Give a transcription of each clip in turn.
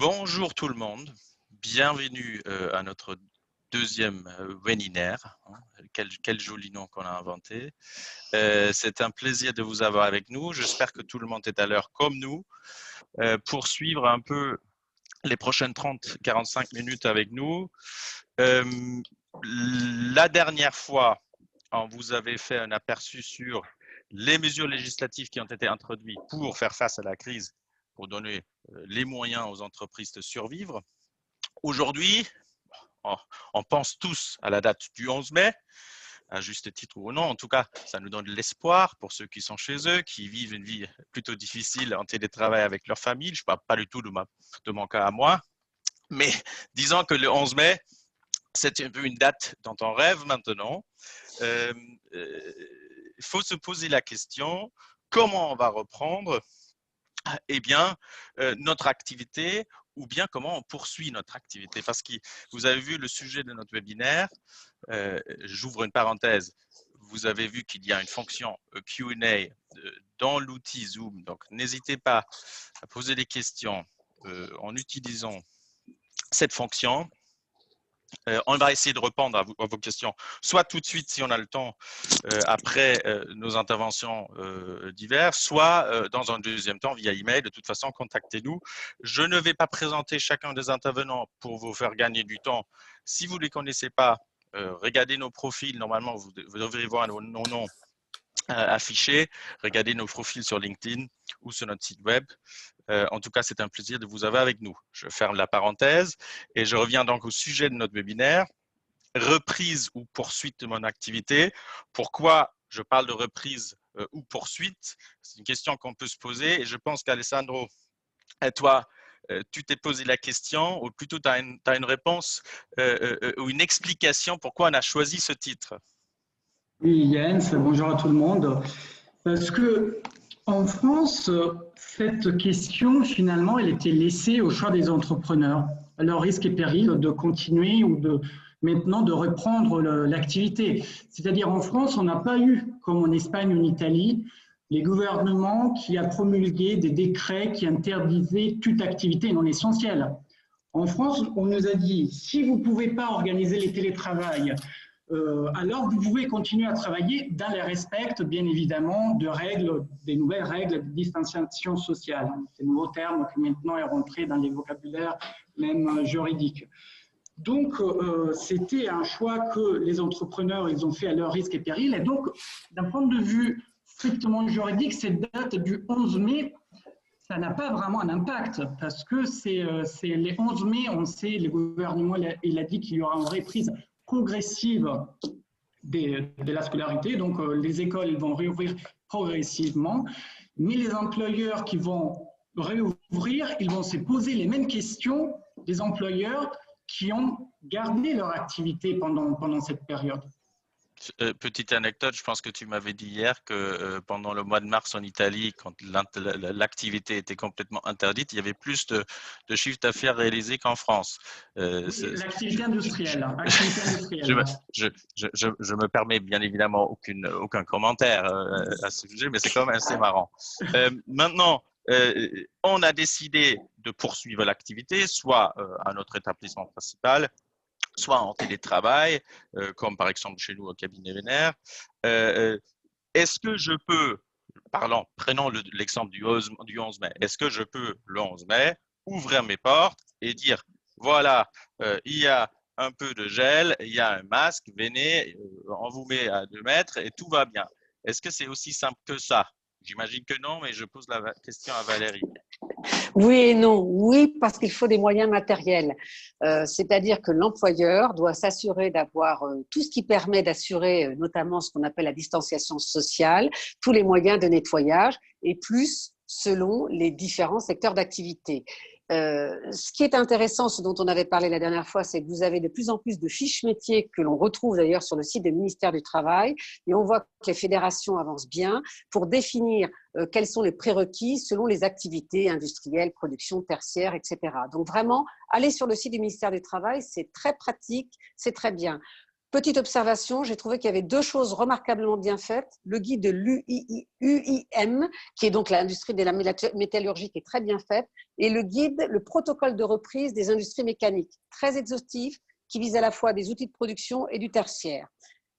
Bonjour tout le monde, bienvenue à notre deuxième webinaire. Quel joli nom qu'on a inventé. C'est un plaisir de vous avoir avec nous. J'espère que tout le monde est à l'heure comme nous pour suivre un peu les prochaines 30-45 minutes avec nous. La dernière fois, on vous avait fait un aperçu sur les mesures législatives qui ont été introduites pour faire face à la crise, pour donner les moyens aux entreprises de survivre. Aujourd'hui, on pense tous à la date du 11 mai, à juste titre ou non. En tout cas, ça nous donne de l'espoir pour ceux qui sont chez eux, qui vivent une vie plutôt difficile en télétravail avec leur famille. Je ne parle pas du tout de mon cas à moi. Mais disons que le 11 mai, c'est un peu une date dont on rêve maintenant. Il faut se poser la question, comment on va reprendre notre activité ou bien comment on poursuit notre activité. Parce que vous avez vu le sujet de notre webinaire, j'ouvre une parenthèse, vous avez vu qu'il y a une fonction Q&A dans l'outil Zoom, donc n'hésitez pas à poser des questions en utilisant cette fonction. On va essayer de répondre à vos questions, soit tout de suite si on a le temps après nos interventions diverses, soit dans un deuxième temps via email. De toute façon, contactez-nous. Je ne vais pas présenter chacun des intervenants pour vous faire gagner du temps. Si vous ne les connaissez pas, regardez nos profils. Normalement, vous devrez voir nos noms affichés. Regardez nos profils sur LinkedIn ou sur notre site web. En tout cas, c'est un plaisir de vous avoir avec nous. Je ferme la parenthèse et je reviens donc au sujet de notre webinaire. Reprise ou poursuite de mon activité. Pourquoi je parle de reprise ou poursuite? C'est une question qu'on peut se poser et je pense qu'Alessandro, toi, tu t'es posé la question ou plutôt tu as une réponse ou une explication pourquoi on a choisi ce titre. Oui, Jens, bonjour à tout le monde. Parce que en France, cette question, finalement, elle était laissée au choix des entrepreneurs, à leur risque et péril de continuer ou maintenant de reprendre l'activité. C'est-à-dire en France, on n'a pas eu, comme en Espagne ou en Italie, les gouvernements qui a promulgué des décrets qui interdisaient toute activité non essentielle. En France, on nous a dit, si vous ne pouvez pas organiser les télétravails, alors vous pouvez continuer à travailler dans les respects, bien évidemment, des nouvelles règles de distanciation sociale. Ces nouveaux termes qui maintenant est rentré dans les vocabulaires même juridiques. Donc, c'était un choix que les entrepreneurs ils ont fait à leur risque et péril. Et donc, d'un point de vue strictement juridique, cette date du 11 mai, ça n'a pas vraiment un impact parce que c'est les 11 mai, on sait, le gouvernement il a dit qu'il y aura une reprise progressive de la scolarité, donc les écoles vont réouvrir progressivement, mais les employeurs qui vont réouvrir, ils vont se poser les mêmes questions des employeurs qui ont gardé leur activité pendant cette période. Petite anecdote, je pense que tu m'avais dit hier que pendant le mois de mars en Italie, quand l'activité était complètement interdite, il y avait plus de chiffre d'affaires réalisé qu'en France. L'activité industrielle. Je me permets bien évidemment aucun commentaire à ce sujet, mais c'est quand même assez marrant. Maintenant, on a décidé de poursuivre l'activité, soit à notre établissement principal, soit en télétravail, comme par exemple chez nous au cabinet vénère. Est-ce que je peux, prenons l'exemple du 11 mai, est-ce que je peux, le 11 mai, ouvrir mes portes et dire, voilà, il y a un peu de gel, il y a un masque, venez, on vous met à 2 mètres et tout va bien. Est-ce que c'est aussi simple que ça? J'imagine que non, mais je pose la question à Valérie. Oui et non. Oui, parce qu'il faut des moyens matériels. C'est-à-dire que l'employeur doit s'assurer d'avoir tout ce qui permet d'assurer notamment ce qu'on appelle la distanciation sociale, tous les moyens de nettoyage et plus selon les différents secteurs d'activité. Ce qui est intéressant, ce dont on avait parlé la dernière fois, c'est que vous avez de plus en plus de fiches métiers que l'on retrouve d'ailleurs sur le site du ministère du Travail et on voit que les fédérations avancent bien pour définir quels sont les prérequis selon les activités industrielles, production tertiaire, etc. Donc vraiment, aller sur le site du ministère du Travail, c'est très pratique, c'est très bien. Petite observation, j'ai trouvé qu'il y avait deux choses remarquablement bien faites. Le guide de l'UIM, qui est donc l'industrie de la métallurgie, qui est très bien faite, et le guide, le protocole de reprise des industries mécaniques, très exhaustif, qui vise à la fois des outils de production et du tertiaire.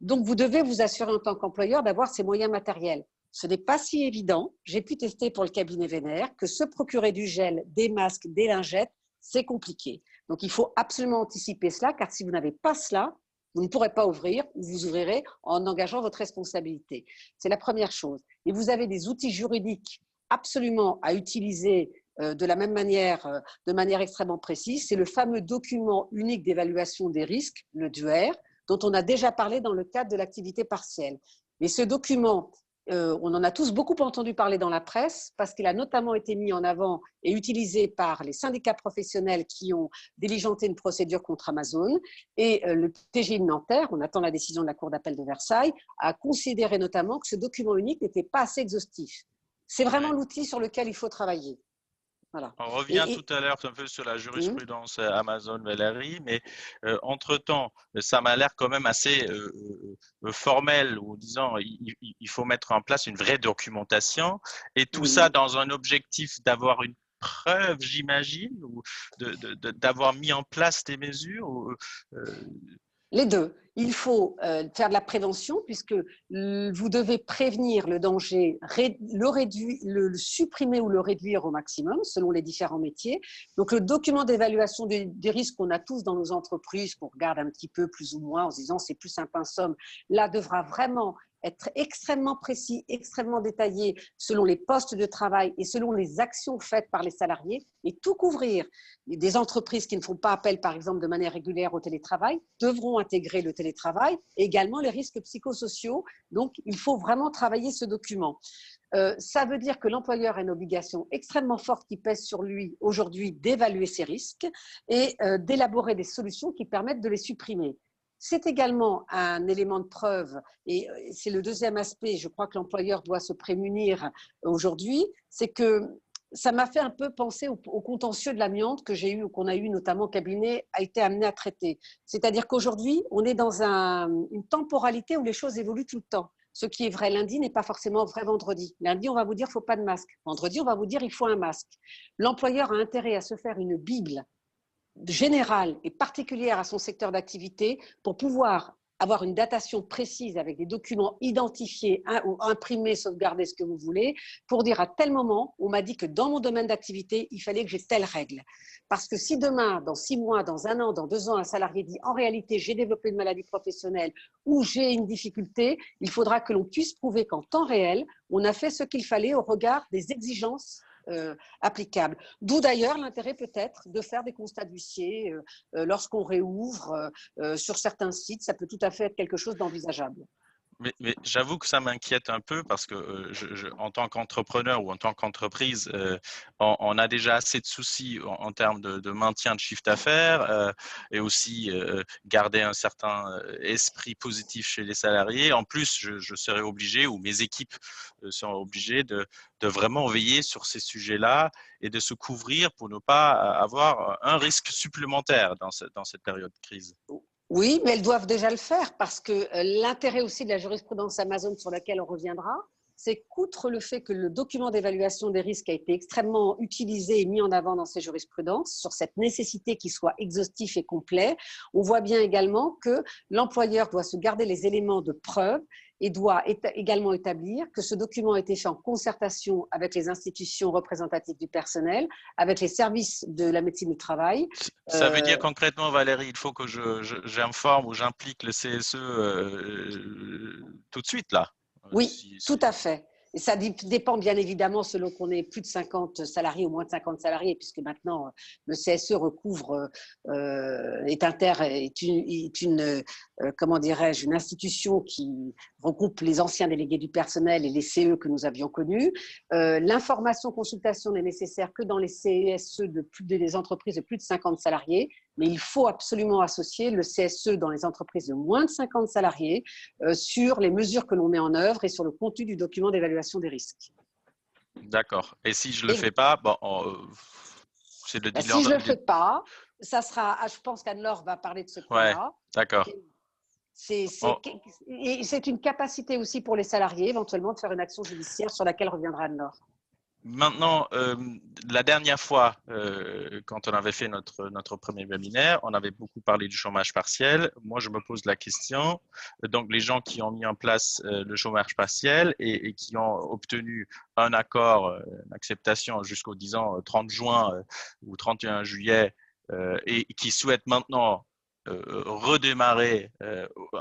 Donc, vous devez vous assurer en tant qu'employeur d'avoir ces moyens matériels. Ce n'est pas si évident. J'ai pu tester pour le cabinet vénère que se procurer du gel, des masques, des lingettes, c'est compliqué. Donc, il faut absolument anticiper cela, car si vous n'avez pas cela, vous ne pourrez pas ouvrir ou vous ouvrirez en engageant votre responsabilité. C'est la première chose. Et vous avez des outils juridiques absolument à utiliser de la même manière, de manière extrêmement précise. C'est le fameux document unique d'évaluation des risques, le DUER, dont on a déjà parlé dans le cadre de l'activité partielle. Mais ce document, on en a tous beaucoup entendu parler dans la presse parce qu'il a notamment été mis en avant et utilisé par les syndicats professionnels qui ont diligenté une procédure contre Amazon. Et le TGI de Nanterre, on attend la décision de la Cour d'appel de Versailles, a considéré notamment que ce document unique n'était pas assez exhaustif. C'est vraiment l'outil sur lequel il faut travailler. Voilà. On revient tout à l'heure un peu sur la jurisprudence Amazon Valérie, mais entre-temps, ça m'a l'air quand même assez formel, ou disant il faut mettre en place une vraie documentation, et tout ça dans un objectif d'avoir une preuve, j'imagine, ou d'avoir mis en place des mesures Les deux. Il faut faire de la prévention puisque vous devez prévenir le danger, le supprimer ou le réduire au maximum selon les différents métiers. Donc, le document d'évaluation des risques qu'on a tous dans nos entreprises, qu'on regarde un petit peu plus ou moins en se disant c'est plus un pinceau, là devra vraiment être extrêmement précis, extrêmement détaillé selon les postes de travail et selon les actions faites par les salariés et tout couvrir. Des entreprises qui ne font pas appel, par exemple, de manière régulière au télétravail devront intégrer le télétravail et également les risques psychosociaux. Donc, il faut vraiment travailler ce document. Ça veut dire que l'employeur a une obligation extrêmement forte qui pèse sur lui aujourd'hui d'évaluer ses risques et d'élaborer des solutions qui permettent de les supprimer. C'est également un élément de preuve et c'est le deuxième aspect, je crois que l'employeur doit se prémunir aujourd'hui, c'est que ça m'a fait un peu penser au contentieux de l'amiante que j'ai eu ou qu'on a eu notamment au cabinet a été amené à traiter. C'est-à-dire qu'aujourd'hui, on est dans une temporalité où les choses évoluent tout le temps. Ce qui est vrai lundi n'est pas forcément vrai vendredi. Lundi, on va vous dire qu'il ne faut pas de masque. Vendredi, on va vous dire qu'il faut un masque. L'employeur a intérêt à se faire une Bible générale et particulière à son secteur d'activité pour pouvoir avoir une datation précise avec des documents identifiés ou imprimés, sauvegardés, ce que vous voulez, pour dire à tel moment, on m'a dit que dans mon domaine d'activité, il fallait que j'ai telle règle. Parce que si demain, dans 6 mois, dans 1 an, dans 2 ans, un salarié dit en réalité, j'ai développé une maladie professionnelle ou j'ai une difficulté, il faudra que l'on puisse prouver qu'en temps réel, on a fait ce qu'il fallait au regard des exigences applicable. D'où d'ailleurs l'intérêt peut-être de faire des constats d'huissier lorsqu'on réouvre sur certains sites, ça peut tout à fait être quelque chose d'envisageable. Mais j'avoue que ça m'inquiète un peu parce que en tant qu'entrepreneur ou en tant qu'entreprise, on a déjà assez de soucis en termes de maintien de chiffre d'affaires et aussi garder un certain esprit positif chez les salariés. En plus, je serai obligé ou mes équipes seront obligées de vraiment veiller sur ces sujets-là et de se couvrir pour ne pas avoir un risque supplémentaire dans cette période de crise. Oui, mais elles doivent déjà le faire parce que l'intérêt aussi de la jurisprudence Amazon sur laquelle on reviendra, c'est qu'outre le fait que le document d'évaluation des risques a été extrêmement utilisé et mis en avant dans ces jurisprudences, sur cette nécessité qu'il soit exhaustif et complet, on voit bien également que l'employeur doit se garder les éléments de preuve et doit également établir que ce document a été fait en concertation avec les institutions représentatives du personnel, avec les services de la médecine du travail. Ça veut dire concrètement, Valérie, il faut que j'informe ou j'implique le CSE tout de suite là. Oui, tout à fait. Et ça dépend bien évidemment selon qu'on ait plus de 50 salariés ou moins de 50 salariés, puisque maintenant le CSE recouvre, est une comment dirais-je, une institution qui regroupe les anciens délégués du personnel et les CE que nous avions connus. L'information consultation n'est nécessaire que dans les CSE des entreprises de plus de 50 salariés, mais il faut absolument associer le CSE dans les entreprises de moins de 50 salariés sur les mesures que l'on met en œuvre et sur le contenu du document d'évaluation des risques. D'accord. Et si je ne le fais pas, bon, c'est le dealer. Si je ne le fais pas, ça sera, je pense qu'Anne-Laure va parler de ce point-là. Ouais, d'accord. Oh, C'est une capacité aussi pour les salariés, éventuellement, de faire une action judiciaire sur laquelle reviendra Anne-Laure. maintenant, la dernière fois, quand on avait fait notre premier webinaire, on avait beaucoup parlé du chômage partiel. Moi, je me pose la question, donc les gens qui ont mis en place le chômage partiel et qui ont obtenu un accord, une acceptation jusqu'au, disons, 30 juin ou 31 juillet, et qui souhaitent maintenant redémarrer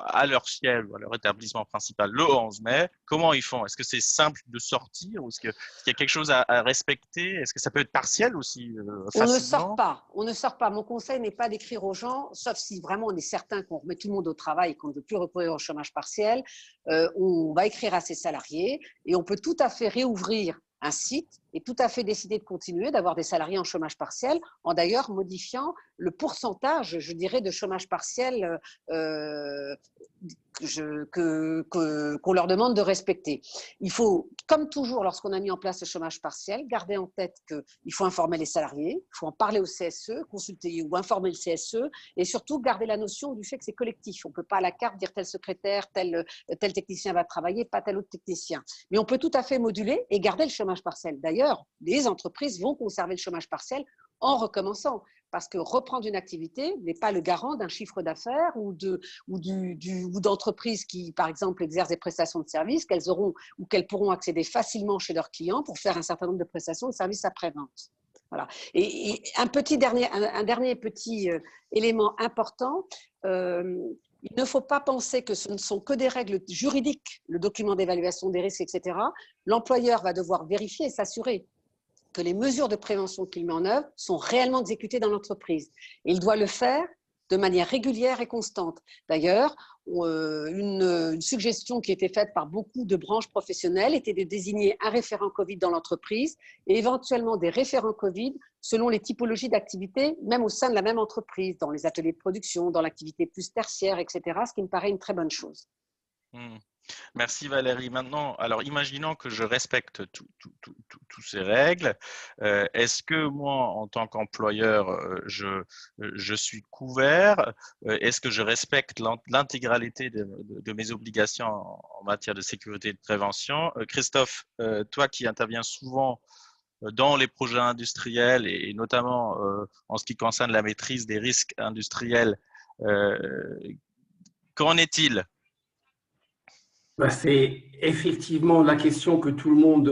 à leur siège ou à leur établissement principal le 11 mai, comment ils font? Est-ce que c'est simple de sortir ou est-ce qu'il y a quelque chose à respecter? Est-ce que ça peut être partiel aussi On ne sort facilement? pas, on ne sort pas. Mon conseil n'est pas d'écrire aux gens, sauf si vraiment on est certain qu'on remet tout le monde au travail et qu'on ne veut plus recourir au chômage partiel. On va écrire à ses salariés et on peut tout à fait réouvrir un site et tout à fait décider de continuer d'avoir des salariés en chômage partiel, en d'ailleurs modifiant le pourcentage, je dirais, de chômage partiel qu'on leur demande de respecter. Il faut, comme toujours, lorsqu'on a mis en place le chômage partiel, garder en tête qu'il faut informer les salariés, il faut en parler au CSE, consulter ou informer le CSE, et surtout garder la notion du fait que c'est collectif. On ne peut pas à la carte dire tel secrétaire, tel technicien va travailler, pas tel autre technicien. Mais on peut tout à fait moduler et garder le chômage partiel. D'ailleurs, les entreprises vont conserver le chômage partiel en recommençant. Parce que reprendre une activité n'est pas le garant d'un chiffre d'affaires ou d'entreprises qui, par exemple, exercent des prestations de services qu'elles auront ou qu'elles pourront accéder facilement chez leurs clients pour faire un certain nombre de prestations de services après-vente. Voilà. Et un dernier petit élément important, il ne faut pas penser que ce ne sont que des règles juridiques, le document d'évaluation des risques, etc. L'employeur va devoir vérifier et s'assurer que les mesures de prévention qu'il met en œuvre sont réellement exécutées dans l'entreprise. Et il doit le faire de manière régulière et constante. D'ailleurs, une suggestion qui était faite par beaucoup de branches professionnelles était de désigner un référent Covid dans l'entreprise et éventuellement des référents Covid selon les typologies d'activité, même au sein de la même entreprise, dans les ateliers de production, dans l'activité plus tertiaire, etc., ce qui me paraît une très bonne chose. Merci Valérie. Maintenant, alors imaginons que je respecte toutes ces règles. Est-ce que moi, en tant qu'employeur, je suis couvert? Est-ce que je respecte l'intégralité de mes obligations en matière de sécurité et de prévention? Christophe, toi qui interviens souvent dans les projets industriels et notamment en ce qui concerne la maîtrise des risques industriels, qu'en est-il? C'est effectivement la question que tout le monde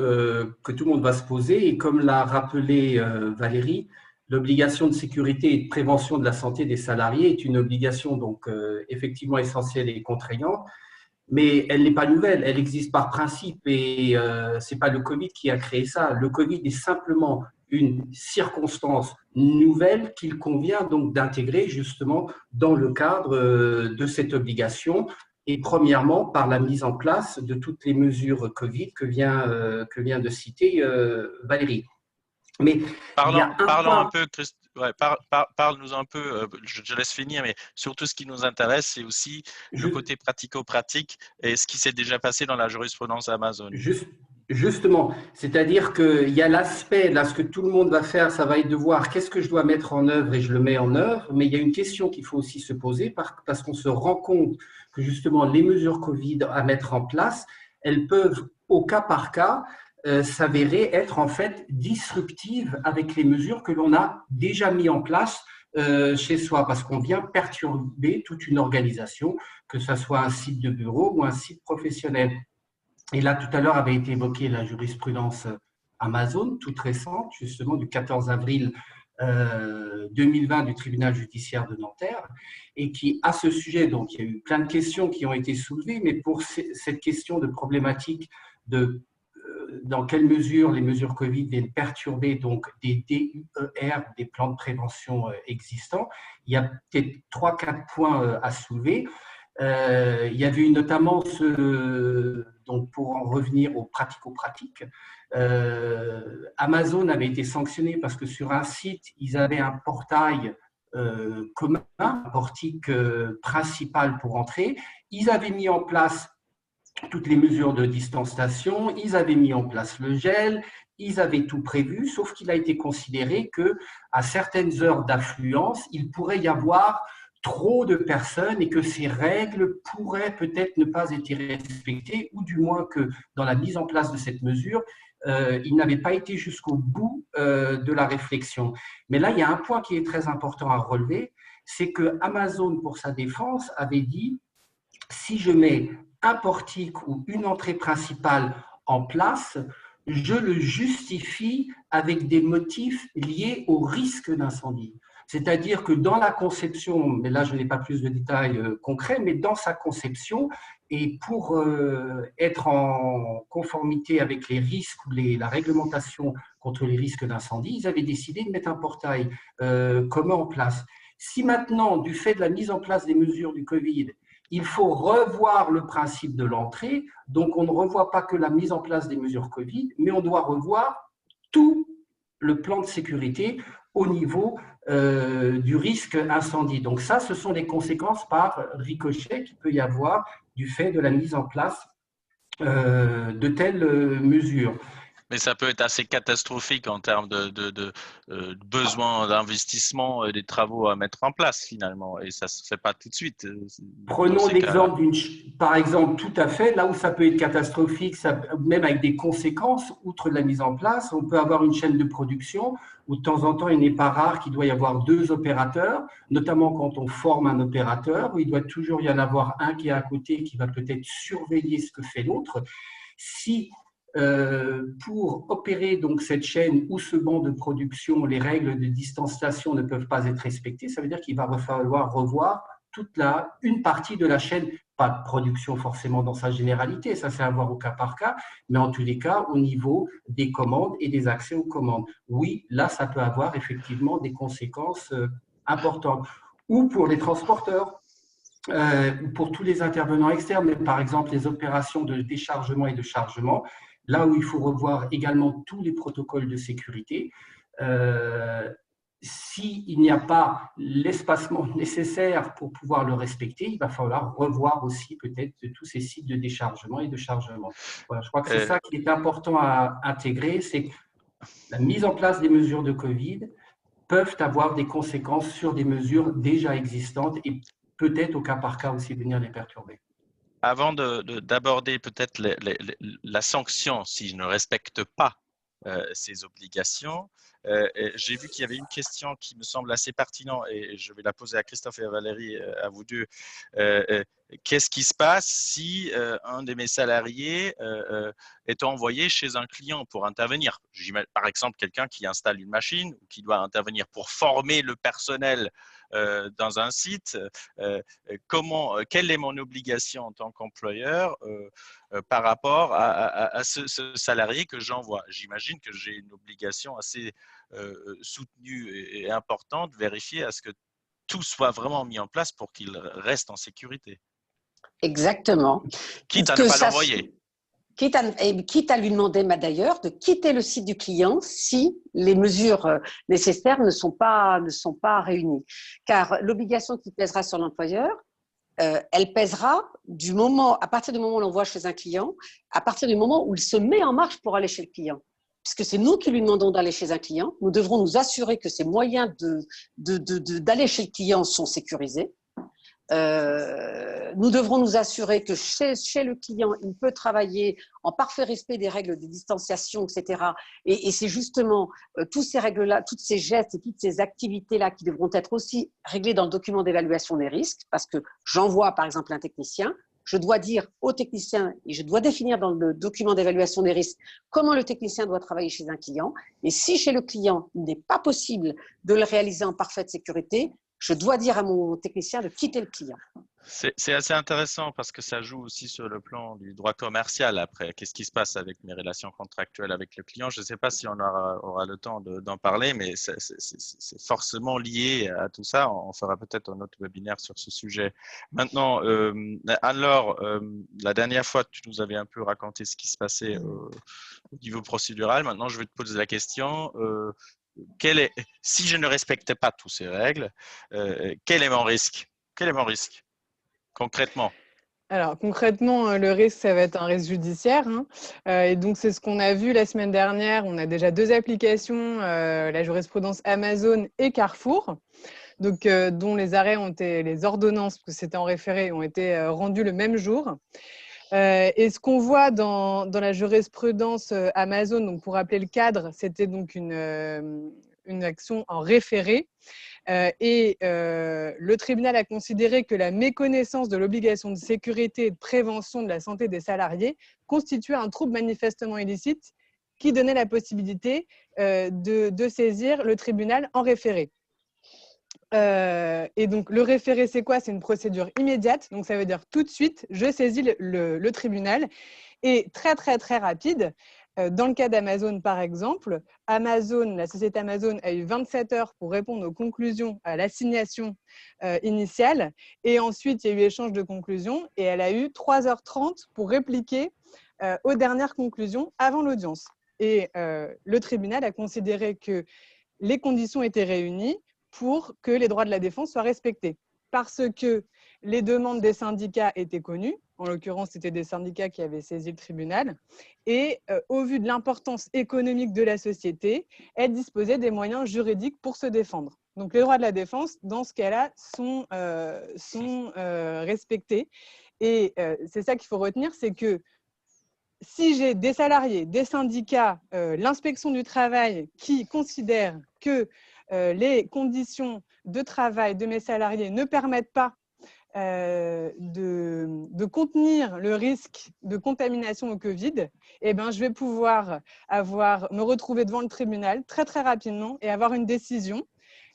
va se poser. Et comme l'a rappelé Valérie, l'obligation de sécurité et de prévention de la santé des salariés est une obligation donc effectivement essentielle et contraignante, mais elle n'est pas nouvelle, elle existe par principe et ce n'est pas le Covid qui a créé ça. Le Covid est simplement une circonstance nouvelle qu'il convient donc d'intégrer justement dans le cadre de cette obligation. Et premièrement, par la mise en place de toutes les mesures Covid que vient de citer Valérie. Mais parlons un peu, parle-nous un peu, je laisse finir, mais surtout ce qui nous intéresse, c'est aussi le côté pratico-pratique et ce qui s'est déjà passé dans la jurisprudence Amazon. Justement, c'est-à-dire qu'il y a l'aspect, là, ce que tout le monde va faire, ça va être de voir qu'est-ce que je dois mettre en œuvre et je le mets en œuvre, mais il y a une question qu'il faut aussi se poser parce qu'on se rend compte que justement les mesures Covid à mettre en place, elles peuvent au cas par cas s'avérer être en fait disruptives avec les mesures que l'on a déjà mis en place chez soi, parce qu'on vient perturber toute une organisation, que ce soit un site de bureau ou un site professionnel. Et là, tout à l'heure avait été évoquée la jurisprudence Amazon, toute récente, justement du 14 avril 2020 du tribunal judiciaire de Nanterre, et qui, à ce sujet, donc il y a eu plein de questions qui ont été soulevées, mais pour cette question de problématique de dans quelle mesure les mesures Covid viennent perturber donc des DUER, des plans de prévention existants, il y a peut-être 3-4 points à soulever. Il y avait eu notamment donc pour en revenir aux pratico-pratiques, Amazon avait été sanctionné parce que sur un site, ils avaient un portail commun, un portique principal pour entrer. Ils avaient mis en place toutes les mesures de distanciation, ils avaient mis en place le gel, ils avaient tout prévu, sauf qu'il a été considéré qu'à certaines heures d'affluence, il pourrait y avoir trop de personnes et que ces règles pourraient peut-être ne pas être respectées, ou du moins que dans la mise en place de cette mesure, il n'avait pas été jusqu'au bout de la réflexion. Mais là, il y a un point qui est très important à relever, c'est que Amazon, pour sa défense, avait dit, si je mets un portique ou une entrée principale en place, je le justifie avec des motifs liés au risque d'incendie. C'est-à-dire que dans la conception, mais là je n'ai pas plus de détails concrets, mais dans sa conception, et pour être en conformité avec les risques ou la réglementation contre les risques d'incendie, ils avaient décidé de mettre un portail commun en place. Si maintenant, du fait de la mise en place des mesures du Covid, il faut revoir le principe de l'entrée, donc on ne revoit pas que la mise en place des mesures Covid, mais on doit revoir tout le plan de sécurité au niveau du risque incendie. Donc ça, ce sont les conséquences par ricochet qu'il peut y avoir du fait de la mise en place de telles mesures. Mais ça peut être assez catastrophique en termes de besoin d'investissement et des travaux à mettre en place finalement. Et ça ne se fait pas tout de suite. Prenons l'exemple par exemple, tout à fait, là où ça peut être catastrophique, même avec des conséquences, outre la mise en place, on peut avoir une chaîne de production où de temps en temps, il n'est pas rare qu'il doit y avoir 2 opérateurs, notamment quand on forme un opérateur, où il doit toujours y en avoir un qui est à côté, qui va peut-être surveiller ce que fait l'autre. Si pour opérer donc cette chaîne ou ce banc de production, les règles de distanciation ne peuvent pas être respectées, ça veut dire qu'il va falloir revoir une partie de la chaîne, pas de production forcément dans sa généralité, ça c'est à voir au cas par cas, mais en tous les cas au niveau des commandes et des accès aux commandes. Oui, là ça peut avoir effectivement des conséquences importantes. Ou pour les transporteurs, pour tous les intervenants externes, mais par exemple les opérations de déchargement et de chargement, là où il faut revoir également tous les protocoles de sécurité. S'il n'y a pas l'espacement nécessaire pour pouvoir le respecter, il va falloir revoir aussi peut-être tous ces sites de déchargement et de chargement. Voilà, je crois que c'est ça qui est important à intégrer, c'est que la mise en place des mesures de Covid peuvent avoir des conséquences sur des mesures déjà existantes et peut-être au cas par cas aussi venir les perturber. Avant d'aborder peut-être la sanction si je ne respecte pas ces obligations, j'ai vu qu'il y avait une question qui me semble assez pertinente et je vais la poser à Christophe et à Valérie, à vous deux. Qu'est-ce qui se passe si un de mes salariés est envoyé chez un client pour intervenir? Par exemple, quelqu'un qui installe une machine ou qui doit intervenir pour former le personnel dans un site. Quelle est mon obligation en tant qu'employeur par rapport à ce salarié que j'envoie? J'imagine que j'ai une obligation assez soutenue et importante de vérifier à ce que tout soit vraiment mis en place pour qu'il reste en sécurité. Exactement. Quitte à ne pas l'envoyer. Quitte à lui demander d'ailleurs de quitter le site du client si les mesures nécessaires ne sont pas réunies. Car l'obligation qui pèsera sur l'employeur, elle pèsera à partir du moment où on l'envoie chez un client, à partir du moment où il se met en marche pour aller chez le client. Puisque c'est nous qui lui demandons d'aller chez un client, nous devrons nous assurer que ces moyens d'aller chez le client sont sécurisés. Nous devrons nous assurer que chez le client, il peut travailler en parfait respect des règles de distanciation, etc. Et c'est justement toutes ces règles-là, tous ces gestes et toutes ces activités-là qui devront être aussi réglées dans le document d'évaluation des risques, parce que j'envoie par exemple un technicien, je dois dire au technicien et je dois définir dans le document d'évaluation des risques comment le technicien doit travailler chez un client. Et si chez le client, il n'est pas possible de le réaliser en parfaite sécurité, je dois dire à mon technicien de quitter le client. C'est assez intéressant parce que ça joue aussi sur le plan du droit commercial après. Qu'est-ce qui se passe avec mes relations contractuelles avec le client? Je ne sais pas si on aura le temps d'en parler, mais c'est forcément lié à tout ça. On fera peut-être un autre webinaire sur ce sujet. Maintenant, Anne-Laure, la dernière fois, tu nous avais un peu raconté ce qui se passait au niveau procédural. Maintenant, je vais te poser la question. Si je ne respecte pas toutes ces règles, quel est mon risque? Quel est mon risque concrètement? Alors concrètement, le risque, ça va être un risque judiciaire, hein. Et donc c'est ce qu'on a vu la semaine dernière. On a déjà 2 applications, la jurisprudence Amazon et Carrefour, donc dont les arrêts ont été, les ordonnances, parce que c'était en référé, ont été rendues le même jour. Et ce qu'on voit dans la jurisprudence Amazon, donc pour rappeler le cadre, c'était donc une action en référé. Le tribunal a considéré que la méconnaissance de l'obligation de sécurité et de prévention de la santé des salariés constituait un trouble manifestement illicite qui donnait la possibilité de saisir le tribunal en référé. Et donc, le référé, c'est quoi? C'est une procédure immédiate. Donc, ça veut dire tout de suite, je saisis le tribunal. Et très, très, très rapide. Dans le cas d'Amazon, par exemple, la société Amazon a eu 27 heures pour répondre aux conclusions à l'assignation initiale. Et ensuite, il y a eu échange de conclusions. Et elle a eu 3h30 pour répliquer aux dernières conclusions avant l'audience. Et le tribunal a considéré que les conditions étaient réunies pour que les droits de la défense soient respectés. Parce que les demandes des syndicats étaient connues, en l'occurrence, c'était des syndicats qui avaient saisi le tribunal, et au vu de l'importance économique de la société, elle disposait des moyens juridiques pour se défendre. Donc les droits de la défense, dans ce cas-là, sont respectés. Et c'est ça qu'il faut retenir, c'est que si j'ai des salariés, des syndicats, l'inspection du travail qui considèrent que les conditions de travail de mes salariés ne permettent pas de contenir le risque de contamination au Covid, eh ben, je vais pouvoir me retrouver devant le tribunal très, très rapidement et avoir une décision.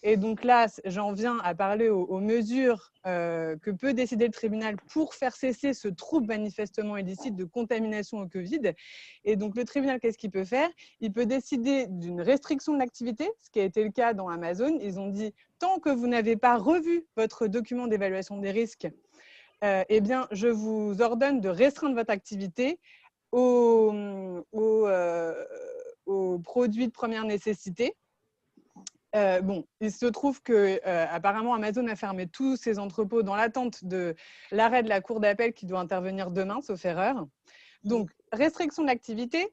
Et donc là, j'en viens à parler aux mesures que peut décider le tribunal pour faire cesser ce trouble manifestement illicite de contamination au Covid. Et donc le tribunal, qu'est-ce qu'il peut faire? Il peut décider d'une restriction de l'activité, ce qui a été le cas dans Amazon. Ils ont dit, tant que vous n'avez pas revu votre document d'évaluation des risques, eh bien, je vous ordonne de restreindre votre activité aux produits de première nécessité. Il se trouve que apparemment Amazon a fermé tous ses entrepôts dans l'attente de l'arrêt de la cour d'appel qui doit intervenir demain, sauf erreur. Donc, restriction de l'activité,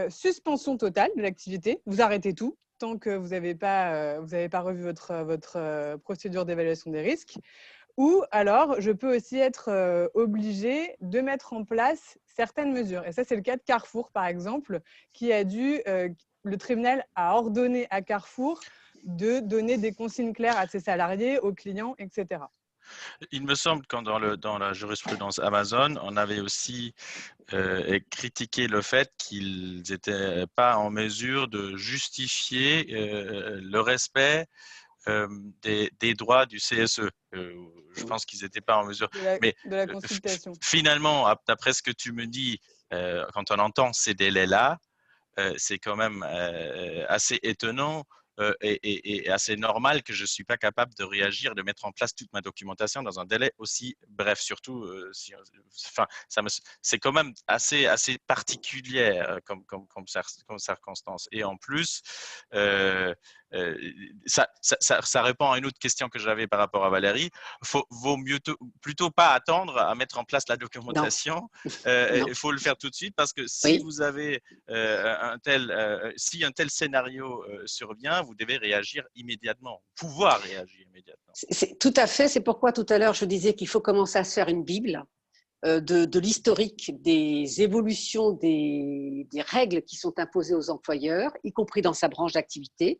suspension totale de l'activité, vous arrêtez tout tant que vous n'avez pas revu votre procédure d'évaluation des risques. Ou alors, je peux aussi être obligée de mettre en place certaines mesures. Et ça, c'est le cas de Carrefour, par exemple, qui a le tribunal a ordonné à Carrefour de donner des consignes claires à ses salariés, aux clients, etc. Il me semble que dans la jurisprudence Amazon, on avait aussi critiqué le fait qu'ils n'étaient pas en mesure de justifier le respect des droits du CSE. Je pense qu'ils n'étaient pas en mesure. De la consultation. Finalement, d'après ce que tu me dis, quand on entend ces délais-là, c'est quand même assez étonnant et assez normal que je ne suis pas capable de réagir, de mettre en place toute ma documentation dans un délai aussi bref. Surtout, c'est quand même assez particulier comme circonstance. Et en plus, ça répond à une autre question que j'avais par rapport à Valérie. Vaut mieux plutôt pas attendre à mettre en place la documentation. Il faut le faire tout de suite parce que si vous avez si un tel scénario survient, vous devez réagir immédiatement, pouvoir réagir immédiatement. Tout à fait, c'est pourquoi tout à l'heure je disais qu'il faut commencer à se faire une Bible de l'historique des évolutions des règles qui sont imposées aux employeurs, y compris dans sa branche d'activité,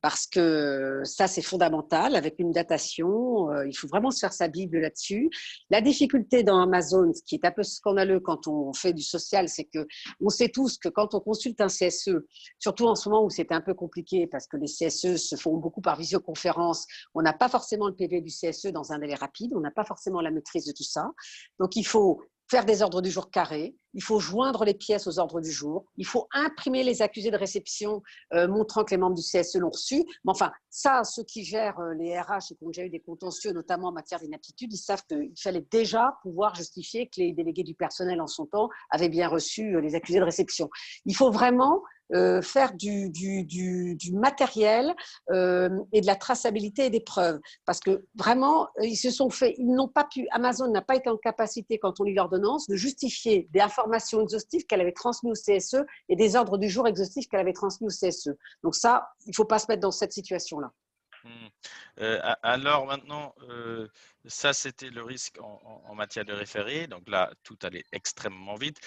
parce que ça, c'est fondamental, avec une datation, il faut vraiment se faire sa Bible là-dessus. La difficulté dans Amazon, ce qui est un peu scandaleux quand on fait du social, c'est qu'on sait tous que quand on consulte un CSE, surtout en ce moment où c'est un peu compliqué, parce que les CSE se font beaucoup par visioconférence, on n'a pas forcément le PV du CSE dans un délai rapide, on n'a pas forcément la maîtrise de tout ça. Donc, il faut faire des ordres du jour carrés, il faut joindre les pièces aux ordres du jour, il faut imprimer les accusés de réception montrant que les membres du CSE l'ont reçu. Mais enfin, ça, ceux qui gèrent les RH et qui ont déjà eu des contentieux, notamment en matière d'inaptitude, ils savent qu'il fallait déjà pouvoir justifier que les délégués du personnel en son temps avaient bien reçu les accusés de réception. Il faut vraiment faire du matériel et de la traçabilité et des preuves. Parce que vraiment, Amazon n'a pas été en capacité, quand on lit l'ordonnance, de justifier des informations exhaustives qu'elle avait transmises au CSE et des ordres du jour exhaustifs qu'elle avait transmis au CSE. Donc ça, il ne faut pas se mettre dans cette situation-là. Alors maintenant, ça c'était le risque en matière de référé. Donc là, tout allait extrêmement vite.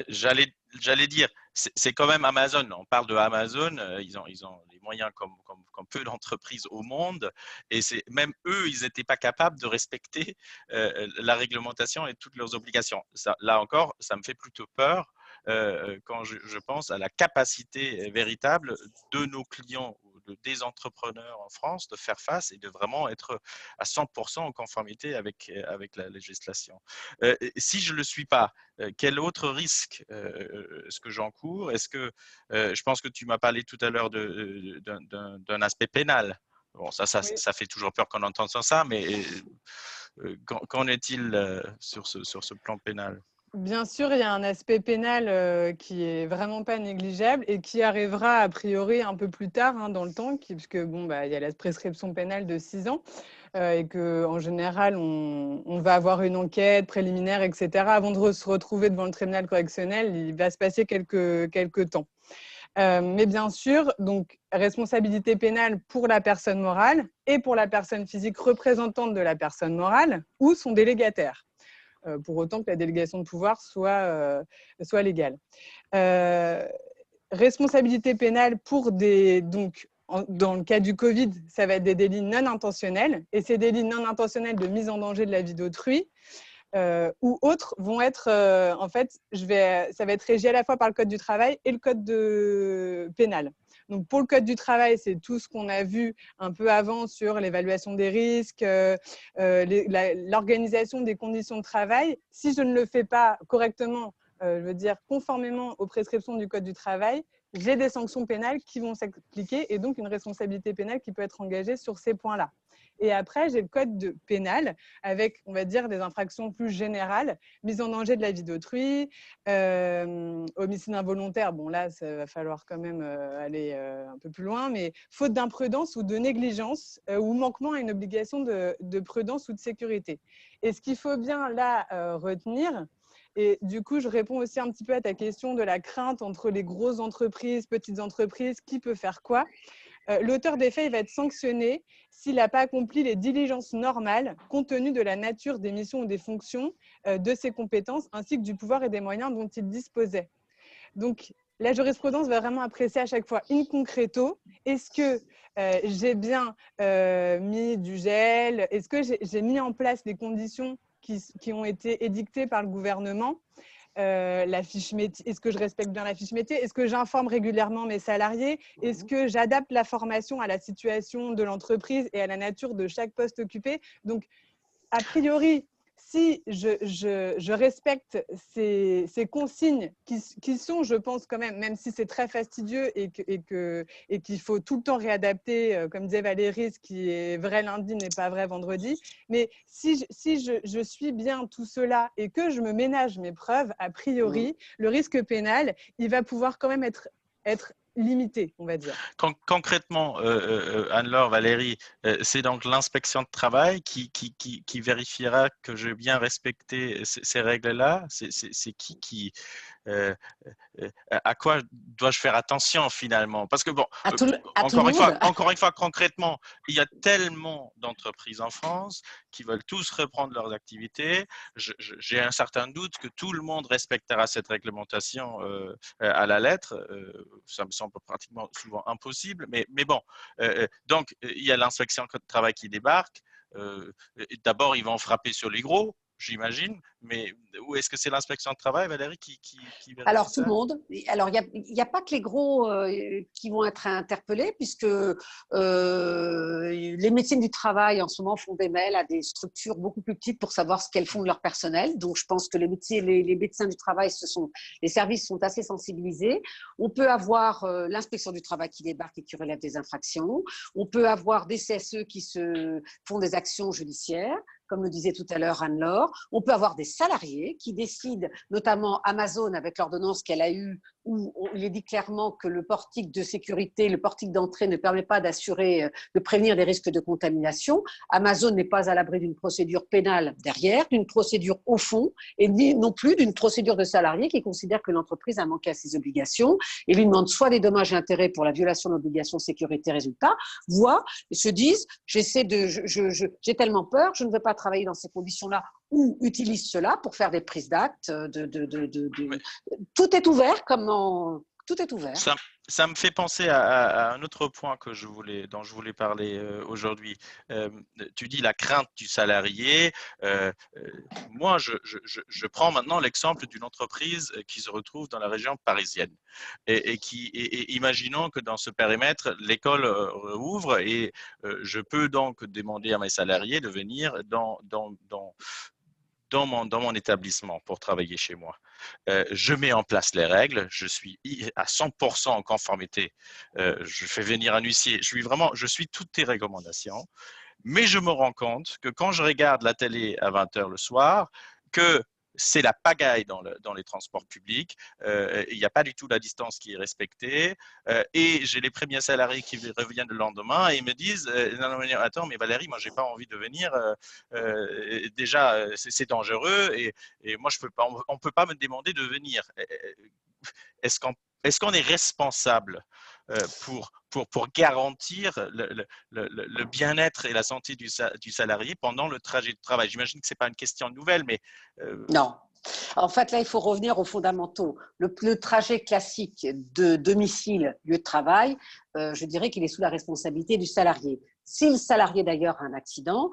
J'allais dire, c'est quand même Amazon. On parle de Amazon, ils ont les moyens comme peu d'entreprises au monde. Et même eux, ils n'étaient pas capables de respecter la réglementation et toutes leurs obligations. Là encore, ça me fait plutôt peur. Quand je pense à la capacité véritable de nos clients, des entrepreneurs en France, de faire face et de vraiment être à 100% en conformité avec la législation. Si je ne le suis pas, quel autre risque est-ce que j'encours? Est-ce que, je pense que tu m'as parlé tout à l'heure d'un aspect pénal. Bon, ça fait toujours peur quand on entend ça, mais qu'en est-il sur ce plan pénal? Bien sûr, il y a un aspect pénal qui est vraiment pas négligeable et qui arrivera a priori un peu plus tard dans le temps, puisque il y a la prescription pénale de 6 ans et qu'en général, on va avoir une enquête préliminaire, etc. Avant de se retrouver devant le tribunal correctionnel, il va se passer quelques temps. Mais bien sûr, donc responsabilité pénale pour la personne morale et pour la personne physique représentante de la personne morale ou son délégataire. Pour autant que la délégation de pouvoir soit légale. Responsabilité pénale pour dans le cas du Covid, ça va être des délits non intentionnels. Et ces délits non intentionnels de mise en danger de la vie d'autrui ou autres vont être, ça va être régi à la fois par le Code du travail et le Code pénal. Donc, pour le Code du travail, c'est tout ce qu'on a vu un peu avant sur l'évaluation des risques, l'organisation des conditions de travail. Si je ne le fais pas correctement, je veux dire conformément aux prescriptions du Code du travail, j'ai des sanctions pénales qui vont s'appliquer et donc une responsabilité pénale qui peut être engagée sur ces points-là. Et après, j'ai le code pénal avec, on va dire, des infractions plus générales, mise en danger de la vie d'autrui, homicide involontaire. Bon, là, ça va falloir quand même aller un peu plus loin, mais faute d'imprudence ou de négligence ou manquement à une obligation de prudence ou de sécurité. Et ce qu'il faut bien là retenir, et du coup, je réponds aussi un petit peu à ta question de la crainte entre les grosses entreprises, petites entreprises, qui peut faire quoi. L'auteur des faits va être sanctionné s'il n'a pas accompli les diligences normales compte tenu de la nature des missions ou des fonctions, de ses compétences, ainsi que du pouvoir et des moyens dont il disposait. Donc, la jurisprudence va vraiment apprécier à chaque fois in concreto. Est-ce que j'ai bien mis du gel? Est-ce que j'ai mis en place les conditions qui ont été édictées par le gouvernement? La fiche métier, est-ce que je respecte bien la fiche métier? Est-ce que j'informe régulièrement mes salariés? Est-ce que j'adapte la formation à la situation de l'entreprise et à la nature de chaque poste occupé? Donc, a priori, si je respecte ces consignes qui sont, je pense quand même si c'est très fastidieux et qu'il faut tout le temps réadapter, comme disait Valérie, ce qui est vrai lundi n'est pas vrai vendredi. Mais si je suis bien tout cela et que je me ménage mes preuves, a priori, le risque pénal, il va pouvoir quand même être limité, on va dire. Concrètement, Anne-Laure, Valérie, c'est donc l'inspection de travail qui vérifiera que j'ai bien respecté ces règles-là. C'est qui à quoi dois-je faire attention finalement? Parce que bon, encore une fois, concrètement, il y a tellement d'entreprises en France qui veulent tous reprendre leurs activités. J'ai un certain doute que tout le monde respectera cette réglementation à la lettre. Ça me semble pratiquement souvent impossible, mais bon. Donc, il y a l'inspection de travail qui débarque. D'abord, ils vont frapper sur les gros, j'imagine, mais où est-ce que c'est l'inspection de travail, Valérie, qui vérifie Alors, tout ça? le monde. Alors, il n'y a pas que les gros qui vont être interpellés, puisque les médecines du travail, en ce moment, font des mails à des structures beaucoup plus petites pour savoir ce qu'elles font de leur personnel. Donc, je pense que les médecins du travail, les services sont assez sensibilisés. On peut avoir l'inspection du travail qui débarque et qui relève des infractions. On peut avoir des CSE qui font des actions judiciaires, comme le disait tout à l'heure Anne-Laure. On peut avoir des salariés qui décident, notamment Amazon avec l'ordonnance qu'elle a eue où il est dit clairement que le portique de sécurité, le portique d'entrée ne permet pas d'assurer, de prévenir des risques de contamination. Amazon n'est pas à l'abri d'une procédure pénale derrière, d'une procédure au fond, et non plus d'une procédure de salarié qui considère que l'entreprise a manqué à ses obligations et lui demande soit des dommages et intérêts pour la violation de l'obligation sécurité résultat, voire se disent j'ai tellement peur, je ne veux pas travailler dans ces conditions-là, ou utilisent cela pour faire des prises d'actes. Oui. Tout est ouvert, tout est ouvert. Ça me fait penser à un autre point dont je voulais parler aujourd'hui. Tu dis la crainte du salarié. Moi, je prends maintenant l'exemple d'une entreprise qui se retrouve dans la région parisienne. Imaginons que dans ce périmètre, l'école ouvre et je peux donc demander à mes salariés de venir dans mon établissement pour travailler chez moi. Je mets en place les règles, je suis à 100% en conformité, je fais venir un huissier, je suis toutes tes recommandations, mais je me rends compte que quand je regarde la télé à 20h le soir, que c'est la pagaille dans les transports publics, il n'y a pas du tout la distance qui est respectée, et j'ai les premiers salariés qui reviennent le lendemain et ils me disent non, attends, mais Valérie, moi j'ai pas envie de venir, déjà c'est dangereux et moi je peux pas, on peut pas me demander de venir. Est-ce qu'on est responsable pour garantir le bien-être et la santé du salarié pendant le trajet de travail? J'imagine que ce n'est pas une question nouvelle, mais… Non. En fait, là, il faut revenir aux fondamentaux. Le trajet classique de domicile, lieu de travail, je dirais qu'il est sous la responsabilité du salarié. Si le salarié d'ailleurs a un accident,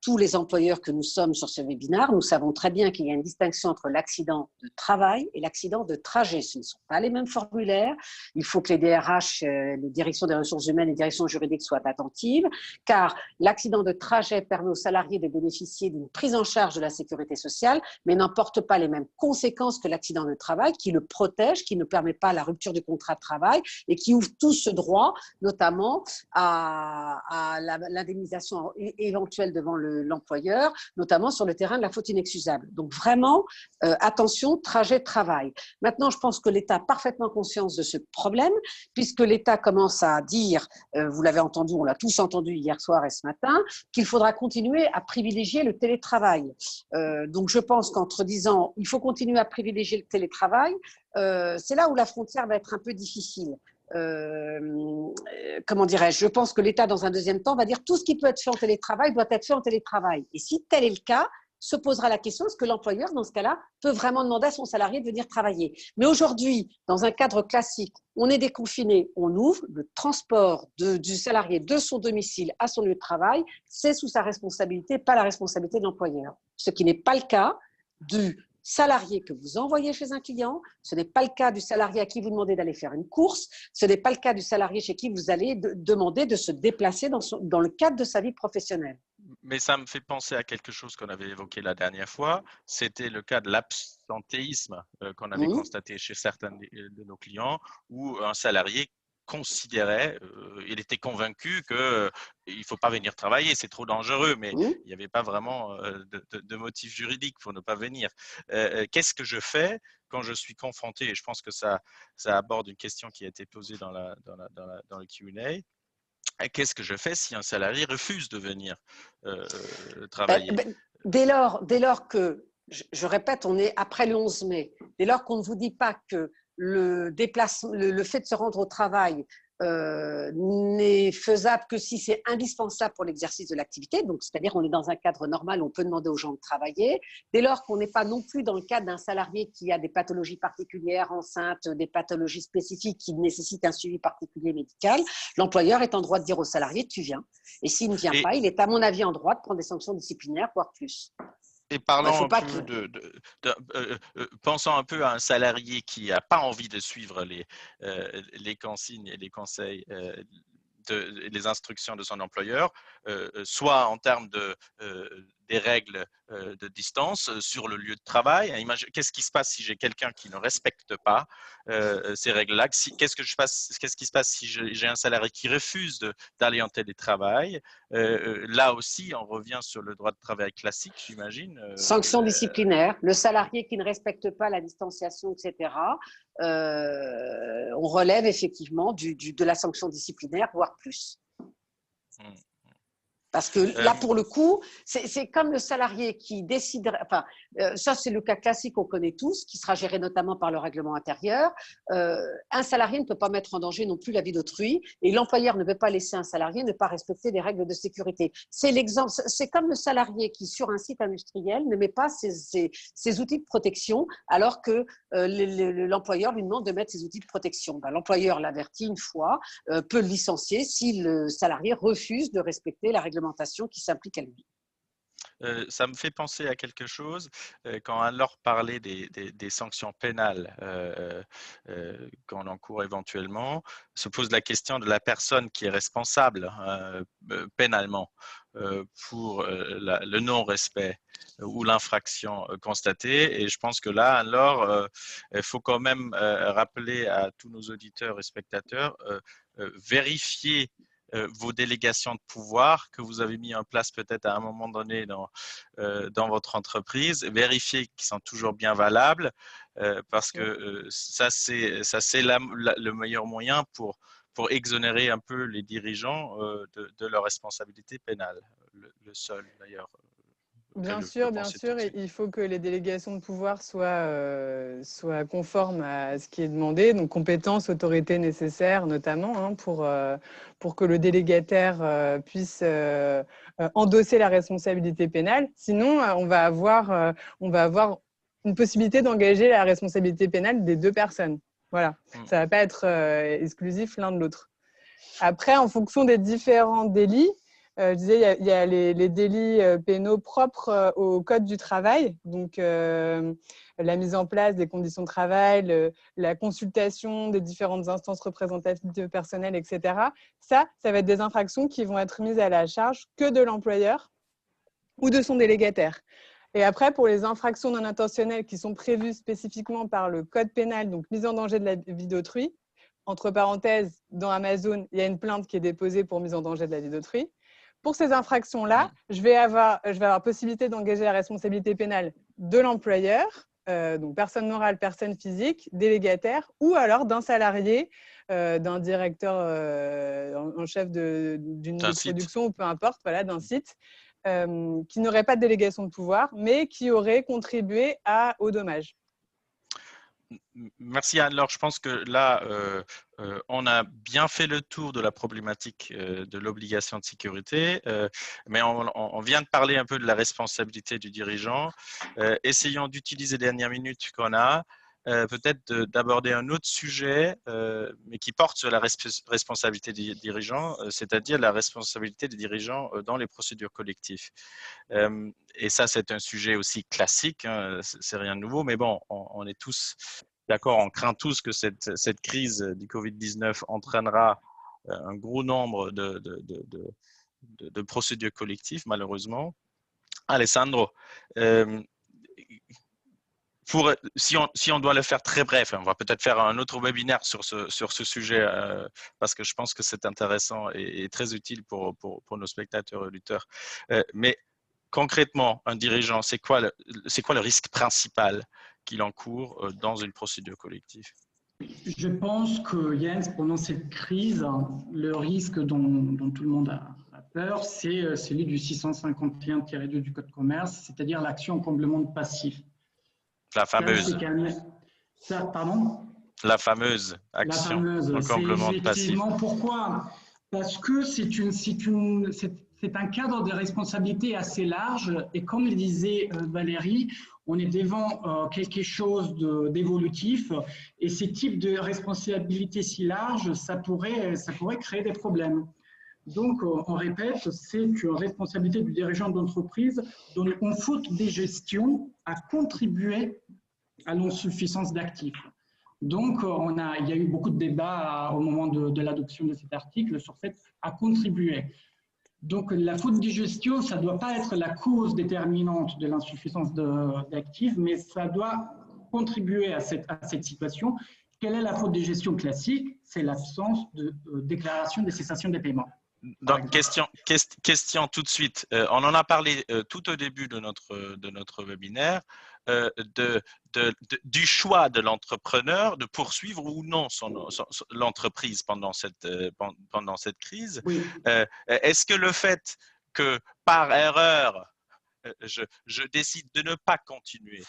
tous les employeurs que nous sommes sur ce webinaire, nous savons très bien qu'il y a une distinction entre l'accident de travail et l'accident de trajet. Ce ne sont pas les mêmes formulaires. Il faut que les DRH, les directions des ressources humaines et les directions juridiques soient attentives, car l'accident de trajet permet aux salariés de bénéficier d'une prise en charge de la sécurité sociale, mais n'emporte pas les mêmes conséquences que l'accident de travail, qui le protège, qui ne permet pas la rupture du contrat de travail et qui ouvre tout ce droit, notamment à l'indemnisation éventuelle devant l'employeur, notamment sur le terrain de la faute inexcusable. Donc vraiment, attention, trajet-travail. Maintenant, je pense que l'État a parfaitement conscience de ce problème, puisque l'État commence à dire, vous l'avez entendu, on l'a tous entendu hier soir et ce matin, qu'il faudra continuer à privilégier le télétravail. Donc je pense qu'entre disant, il faut continuer à privilégier le télétravail, c'est là où la frontière va être un peu difficile. Comment dirais-je, je pense que l'État, dans un deuxième temps, va dire tout ce qui peut être fait en télétravail doit être fait en télétravail. Et si tel est le cas, se posera la question, est-ce que l'employeur, dans ce cas-là, peut vraiment demander à son salarié de venir travailler? Mais aujourd'hui, dans un cadre classique, on est déconfiné, on ouvre, le transport du salarié de son domicile à son lieu de travail, c'est sous sa responsabilité, pas la responsabilité de l'employeur. Ce qui n'est pas le cas du salarié que vous envoyez chez un client, ce n'est pas le cas du salarié à qui vous demandez d'aller faire une course, ce n'est pas le cas du salarié chez qui vous allez demander de se déplacer dans le cadre de sa vie professionnelle. Mais ça me fait penser à quelque chose qu'on avait évoqué la dernière fois, c'était le cas de l'absentéisme qu'on avait constaté chez certains de nos clients, où un salarié considérait, il était convaincu qu'il ne faut pas venir travailler, c'est trop dangereux, mais il n'y avait pas vraiment de motif juridique pour ne pas venir. Qu'est-ce que je fais quand je suis confronté, et je pense que ça aborde une question qui a été posée dans le Q&A, qu'est-ce que je fais si un salarié refuse de venir travailler? Dès lors que, je répète, on est après le 11 mai, dès lors qu'on ne vous dit pas que le fait de se rendre au travail n'est faisable que si c'est indispensable pour l'exercice de l'activité, donc c'est-à-dire on est dans un cadre normal, on peut demander aux gens de travailler, dès lors qu'on n'est pas non plus dans le cadre d'un salarié qui a des pathologies particulières, enceinte, des pathologies spécifiques qui nécessitent un suivi particulier médical, l'employeur est en droit de dire au salarié tu viens, et s'il ne vient pas, il est à mon avis en droit de prendre des sanctions disciplinaires, voire plus. Et parlons un peu pensons un peu à un salarié qui n'a pas envie de suivre les consignes et les conseils, les instructions de son employeur, soit en termes des règles de distance sur le lieu de travail. Qu'est-ce qui se passe si j'ai quelqu'un qui ne respecte pas ces règles-là? Qu'est-ce qui se passe si j'ai un salarié qui refuse d'aller en télétravail? Là aussi, on revient sur le droit de travail classique, j'imagine. Sanction disciplinaire. Le salarié qui ne respecte pas la distanciation, etc., on relève effectivement de la sanction disciplinaire, voire plus. Parce que là, pour le coup, c'est comme le salarié qui déciderait, enfin, ça c'est le cas classique qu'on connaît tous, qui sera géré notamment par le règlement intérieur. Un salarié ne peut pas mettre en danger non plus la vie d'autrui et l'employeur ne peut pas laisser un salarié ne pas respecter des règles de sécurité. C'est l'exemple, c'est comme le salarié qui, sur un site industriel, ne met pas ses outils de protection alors que l'employeur lui demande de mettre ses outils de protection. Ben, l'employeur l'avertit une fois, peut le licencier si le salarié refuse de respecter la réglementation qui s'implique à lui. Ça me fait penser à quelque chose quand Anne-Laure parlait des sanctions pénales qu'on encourt éventuellement, se pose la question de la personne qui est responsable pénalement pour le non-respect ou l'infraction constatée. Et je pense que là, Anne-Laure, il faut quand même rappeler à tous nos auditeurs et spectateurs, vérifier vos délégations de pouvoir que vous avez mis en place peut-être à un moment donné dans votre entreprise, vérifier qu'ils sont toujours bien valables parce que ça c'est le meilleur moyen pour exonérer un peu les dirigeants de leur responsabilité pénale, le seul d'ailleurs. Bien sûr, et il faut que les délégations de pouvoir soient conformes à ce qui est demandé, donc compétences, autorités nécessaires notamment, hein, pour que le délégataire puisse endosser la responsabilité pénale. Sinon, on va avoir une possibilité d'engager la responsabilité pénale des deux personnes. Voilà, ça ne va pas être exclusif l'un de l'autre. Après, en fonction des différents délits, je disais, il y a les délits pénaux propres au Code du travail, donc la mise en place des conditions de travail, la consultation des différentes instances représentatives personnelles, etc. Ça va être des infractions qui vont être mises à la charge que de l'employeur ou de son délégataire. Et après, pour les infractions non intentionnelles qui sont prévues spécifiquement par le Code pénal, donc mise en danger de la vie d'autrui, entre parenthèses, dans Amazon, il y a une plainte qui est déposée pour mise en danger de la vie d'autrui. Pour ces infractions-là, je vais avoir possibilité d'engager la responsabilité pénale de l'employeur, donc personne morale, personne physique, délégataire, ou alors d'un salarié, d'un directeur en chef d'une production, ou peu importe, voilà, d'un site, qui n'aurait pas de délégation de pouvoir, mais qui aurait contribué au dommage. Merci Anne-Laure. Je pense que là, on a bien fait le tour de la problématique de l'obligation de sécurité, mais on vient de parler un peu de la responsabilité du dirigeant. Essayons d'utiliser les dernières minutes qu'on a, peut-être d'aborder un autre sujet, mais qui porte sur la responsabilité des dirigeants, c'est-à-dire la responsabilité des dirigeants dans les procédures collectives. Et ça, c'est un sujet aussi classique, hein, c'est rien de nouveau, mais bon, on est tous d'accord, on craint tous que cette crise du Covid-19 entraînera un gros nombre de procédures collectives, malheureusement. Alessandro, si on doit le faire très bref, on va peut-être faire un autre webinaire sur ce sujet parce que je pense que c'est intéressant et très utile pour nos spectateurs et auditeurs. Mais concrètement, un dirigeant, c'est quoi le risque principal qu'il encourt dans une procédure collective? Je pense que, Jens, pendant cette crise, le risque dont tout le monde a peur, c'est celui du 651-2 du Code de commerce, c'est-à-dire l'action en comblement de passif. La fameuse. Pardon ? La fameuse action en comblement de passif. Pourquoi ? Parce que c'est un cadre de responsabilité assez large et comme le disait Valérie, on est devant quelque chose d'évolutif et ce type de responsabilité si large, ça pourrait créer des problèmes. Donc, on répète, c'est une responsabilité du dirigeant d'entreprise dont une faute de gestion a contribué à l'insuffisance d'actifs. Donc, il y a eu beaucoup de débats au moment de l'adoption de cet article sur fait à contribuer. Donc, la faute de gestion, ça ne doit pas être la cause déterminante de l'insuffisance d'actifs, mais ça doit contribuer à cette situation. Quelle est la faute de gestion classique? C'est l'absence de déclaration de cessation des paiements. Donc, question tout de suite. On en a parlé tout au début de notre webinaire du choix de l'entrepreneur de poursuivre ou non l'entreprise pendant cette crise. Oui. Est-ce que le fait que par erreur, je décide de ne pas continuer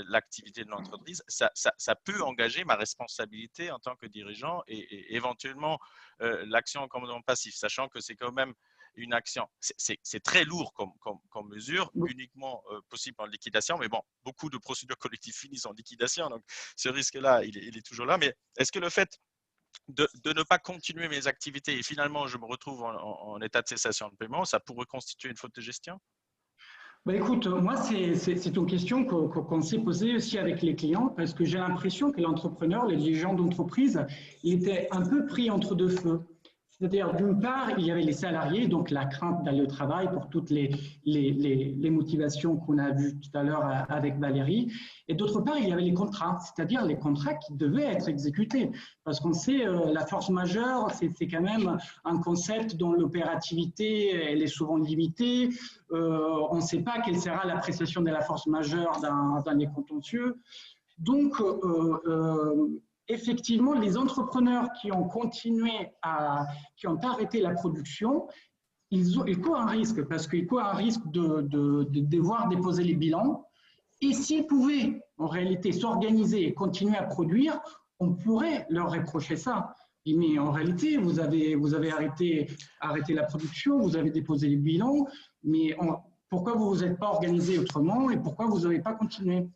l'activité de l'entreprise, ça peut engager ma responsabilité en tant que dirigeant et éventuellement l'action en commandement passif, sachant que c'est quand même une action, c'est très lourd comme mesure, uniquement possible en liquidation, mais bon, beaucoup de procédures collectives finissent en liquidation, donc ce risque-là, il est toujours là. Mais est-ce que le fait de ne pas continuer mes activités et finalement je me retrouve en état de cessation de paiement, ça pourrait constituer une faute de gestion? Bah écoute, moi, c'est une question qu'on s'est posée aussi avec les clients parce que j'ai l'impression que l'entrepreneur, les dirigeants d'entreprise, il était un peu pris entre deux feux. C'est-à-dire, d'une part, il y avait les salariés, donc la crainte d'aller au travail pour toutes les motivations qu'on a vues tout à l'heure avec Valérie. Et d'autre part, il y avait les contrats, c'est-à-dire les contrats qui devaient être exécutés. Parce qu'on sait, la force majeure, c'est quand même un concept dont l'opérativité, elle est souvent limitée. On ne sait pas quelle sera l'appréciation de la force majeure d'un des contentieux. Donc, effectivement, les entrepreneurs qui ont qui ont arrêté la production, ils courent un risque parce qu'ils courent un risque de devoir déposer les bilans. Et s'ils pouvaient en réalité s'organiser et continuer à produire, on pourrait leur reprocher ça. Mais en réalité, vous avez arrêté la production, vous avez déposé les bilans, mais pourquoi vous ne vous êtes pas organisé autrement et pourquoi vous n'avez pas continué?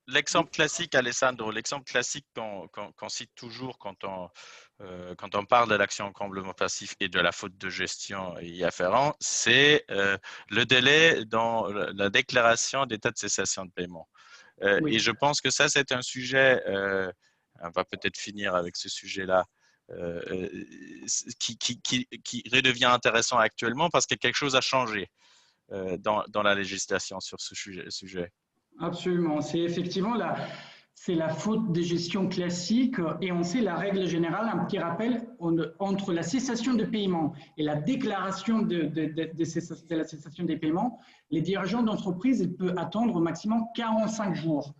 L'exemple classique, Alessandro, l'exemple classique qu'on cite toujours quand on parle de l'action en comblement passif et de la faute de gestion y afférent, c'est le délai dans la déclaration d'état de cessation de paiement. Oui. Et je pense que ça, c'est un sujet, on va peut-être finir avec ce sujet-là, qui redevient intéressant actuellement parce que quelque chose a changé dans la législation sur ce sujet. Absolument. C'est effectivement c'est la faute de gestion classique et on sait la règle générale, un petit rappel, entre la cessation de paiement et la déclaration de la cessation des paiements, les dirigeants d'entreprise, ils peuvent attendre au maximum 45 jours.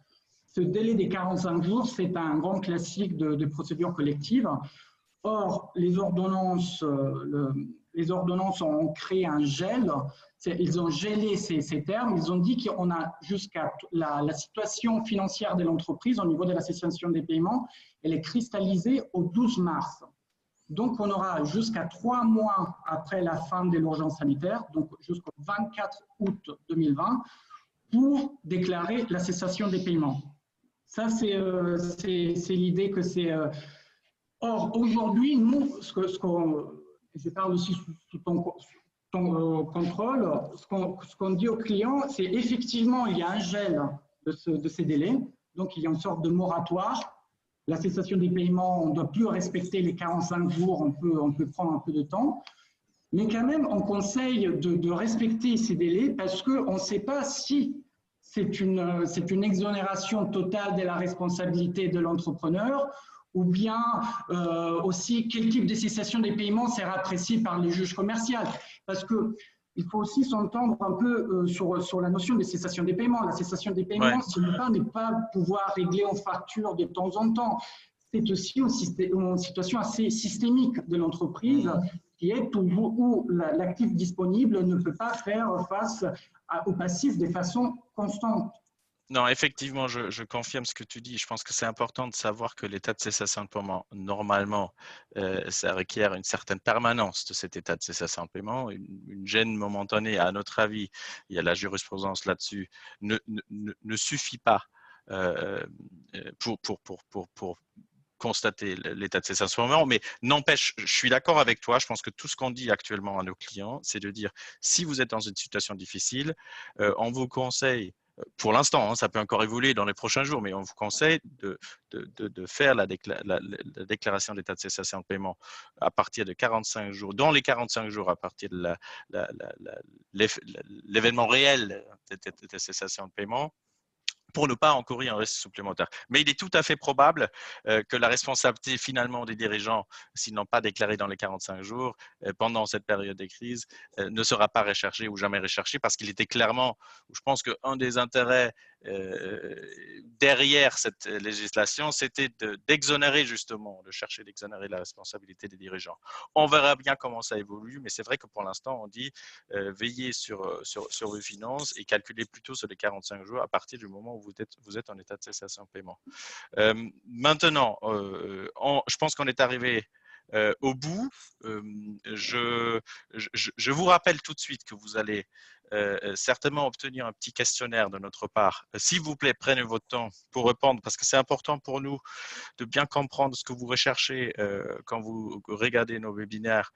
Ce délai des 45 jours, c'est un grand classique de procédure collective. Or, les ordonnances ont créé un gel. Ils ont gelé ces termes. Ils ont dit qu'on a jusqu'à la situation financière de l'entreprise au niveau de la cessation des paiements, elle est cristallisée au 12 mars. Donc, on aura jusqu'à 3 mois après la fin de l'urgence sanitaire, donc jusqu'au 24 août 2020, pour déclarer la cessation des paiements. Ça, c'est l'idée que c'est… Or, aujourd'hui, nous, je parle aussi sous ton contrôle, ce qu'on dit aux clients, c'est effectivement, il y a un gel de ces délais, donc il y a une sorte de moratoire. La cessation des paiements, on ne doit plus respecter les 45 jours, on peut prendre un peu de temps, mais quand même, on conseille de respecter ces délais parce qu'on ne sait pas si c'est une exonération totale de la responsabilité de l'entrepreneur ou bien aussi quel type de cessation des paiements sera apprécié par le juge commercial. Parce qu'il faut aussi s'entendre un peu sur la notion de cessation des paiements. La cessation des paiements, ce n'est pas pouvoir régler en facture de temps en temps. C'est aussi une situation assez systémique de l'entreprise qui est où l'actif disponible ne peut pas faire face au passif de façon constante. Non, effectivement, je confirme ce que tu dis. Je pense que c'est important de savoir que l'état de cessation de paiement, normalement, ça requiert une certaine permanence de cet état de cessation de paiement. Une gêne momentanée, à notre avis, il y a la jurisprudence là-dessus, ne suffit pas pour constater l'état de cessation de paiement. Mais n'empêche, je suis d'accord avec toi. Je pense que tout ce qu'on dit actuellement à nos clients, c'est de dire, si vous êtes dans une situation difficile, on vous conseille, pour l'instant, ça peut encore évoluer dans les prochains jours, mais on vous conseille de faire la déclaration d'état de cessation de paiement à partir de 45 jours, dans les 45 jours à partir de l'événement réel de cessation de paiement, pour ne pas encourir un risque supplémentaire. Mais il est tout à fait probable que la responsabilité finalement des dirigeants, s'ils n'ont pas déclaré dans les 45 jours, pendant cette période de crise, ne sera pas recherchée ou jamais recherchée parce qu'il était clairement, je pense qu'un des intérêts derrière cette législation, c'était d'exonérer justement, de chercher d'exonérer la responsabilité des dirigeants. On verra bien comment ça évolue, mais c'est vrai que pour l'instant, on dit veiller sur vos finances et calculer plutôt sur les 45 jours à partir du moment où vous êtes en état de cessation de paiement. Maintenant, je pense qu'on est arrivé au bout. Je vous rappelle tout de suite que vous allez certainement obtenir un petit questionnaire de notre part. S'il vous plaît, prenez votre temps pour répondre parce que c'est important pour nous de bien comprendre ce que vous recherchez quand vous regardez nos webinaires.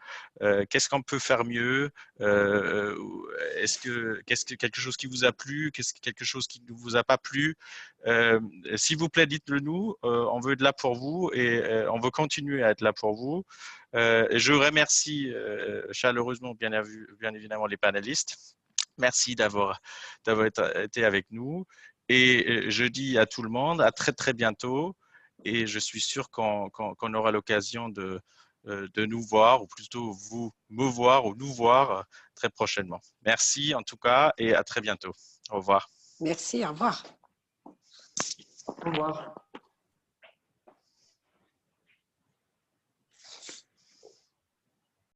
Qu'est-ce qu'on peut faire mieux? Est-ce que quelque chose qui vous a plu? Qu'est-ce que quelque chose qui ne vous a pas plu? S'il vous plaît, dites-le nous. On veut être là pour vous et on veut continuer à être là pour vous. Je remercie chaleureusement, bien évidemment, les panélistes. Merci d'avoir été avec nous. Et je dis à tout le monde, à très, très bientôt. Et je suis sûr qu'on aura l'occasion de nous voir, ou plutôt vous me voir ou nous voir très prochainement. Merci en tout cas et à très bientôt. Au revoir. Merci, au revoir. Au revoir.